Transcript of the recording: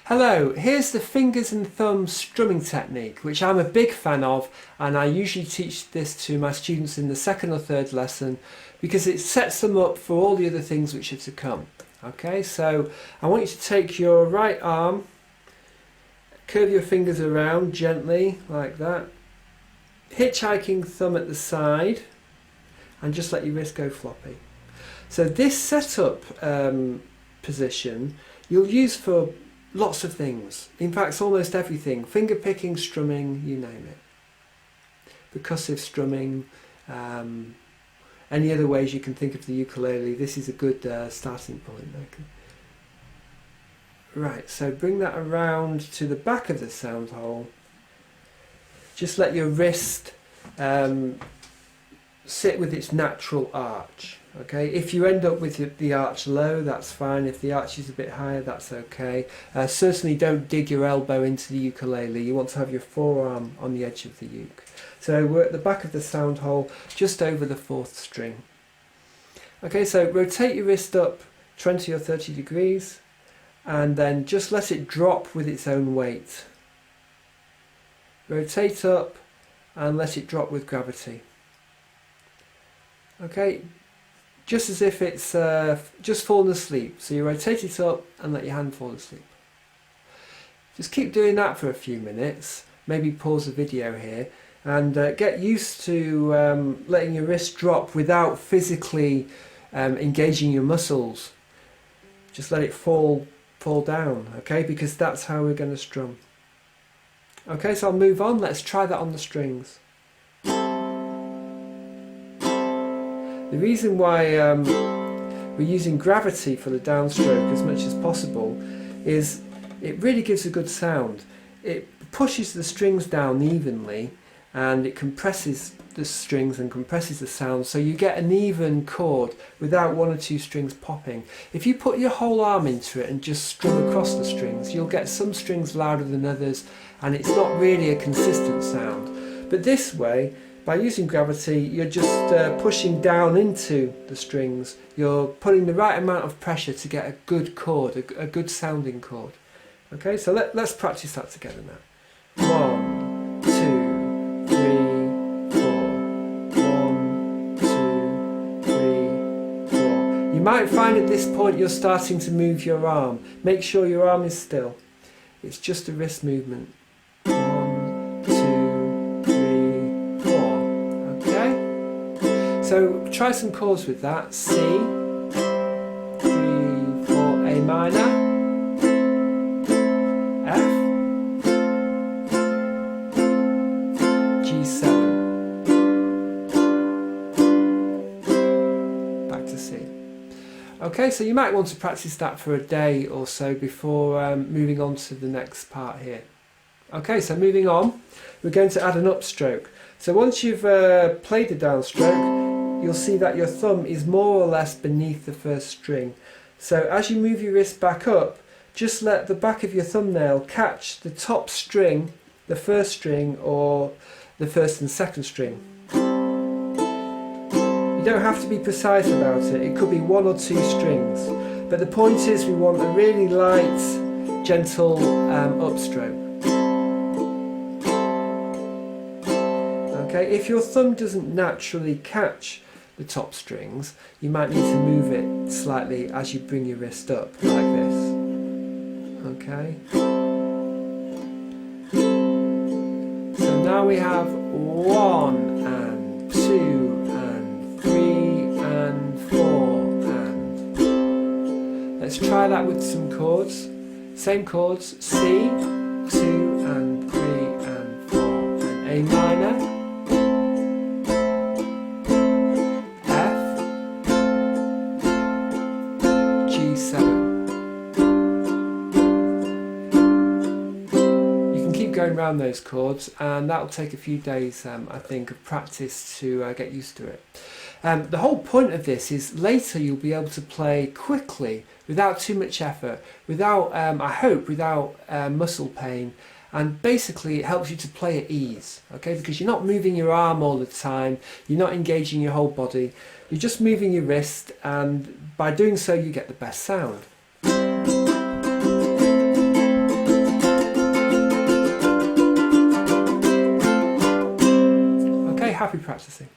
Hello, here's the fingers and thumbs strumming technique, which I'm a big fan of, and I usually teach this to my students in the second or third lesson because it sets them up for all the other things which are to come. Okay, so I want you to take your right arm, curve your fingers around gently like that, hitchhiking thumb at the side, and just let your wrist go floppy. So this setup position you'll use for lots of things. In fact, it's almost everything. Finger picking, strumming, you name it. Percussive strumming, any other ways you can think of the ukulele. This is a good starting point. Okay. Right, so bring that around to the back of the sound hole. Just let your wrist sit with its natural arch. Okay, if you end up with the arch low, that's fine. If the arch is a bit higher, that's okay. Certainly don't dig your elbow into the ukulele. You want to have your forearm on the edge of the uke. So we're at the back of the sound hole, just over the 4th string. Okay, so rotate your wrist up 20 or 30 degrees and then just let it drop with its own weight. Rotate up and let it drop with gravity. Okay, just as if it's just fallen asleep. So you rotate it up and let your hand fall asleep. Just keep doing that for a few minutes. Maybe pause the video here and get used to letting your wrist drop without physically engaging your muscles. Just let it fall down, okay? Because that's how we're going to strum. Okay, so I'll move on. Let's try that on the strings. The reason why we're using gravity for the downstroke as much as possible is it really gives a good sound. It pushes the strings down evenly and it compresses the strings and compresses the sound, so you get an even chord without one or two strings popping. If you put your whole arm into it and just strum across the strings, you'll get some strings louder than others and it's not really a consistent sound. But this way, by using gravity, you're just pushing down into the strings. You're putting the right amount of pressure to get a good chord, a good sounding chord. Okay, so let's practice that together now. 1, 2, 3, 4. 1, 2, 3, 4. You might find at this point you're starting to move your arm. Make sure your arm is still. It's just a wrist movement. 1, 2, 3, 4. Okay? So try some chords with that. C, 3, 4, A minor, F, G7, back to C. Okay, so you might want to practice that for a day or so before moving on to the next part here. Okay, so moving on, we're going to add an upstroke. So once you've played the downstroke, you'll see that your thumb is more or less beneath the first string. So as you move your wrist back up, just let the back of your thumbnail catch the top string, the first string, or the first and second string. You don't have to be precise about it. It could be 1 or 2 strings. But the point is we want a really light, gentle upstroke. Okay, if your thumb doesn't naturally catch the top strings, you might need to move it slightly as you bring your wrist up, like this. Okay. So now we have 1 and 2 and 3 and 4 and... Let's try that with some chords. Same chords, C, 2 and 3 and 4 and A minor, going around those chords, and that'll take a few days I think of practice to get used to it. The whole point of this is later you'll be able to play quickly without too much effort, without I hope without muscle pain, and basically it helps you to play at ease, okay, because you're not moving your arm all the time, you're not engaging your whole body, you're just moving your wrist, and by doing so you get the best sound. Happy practicing.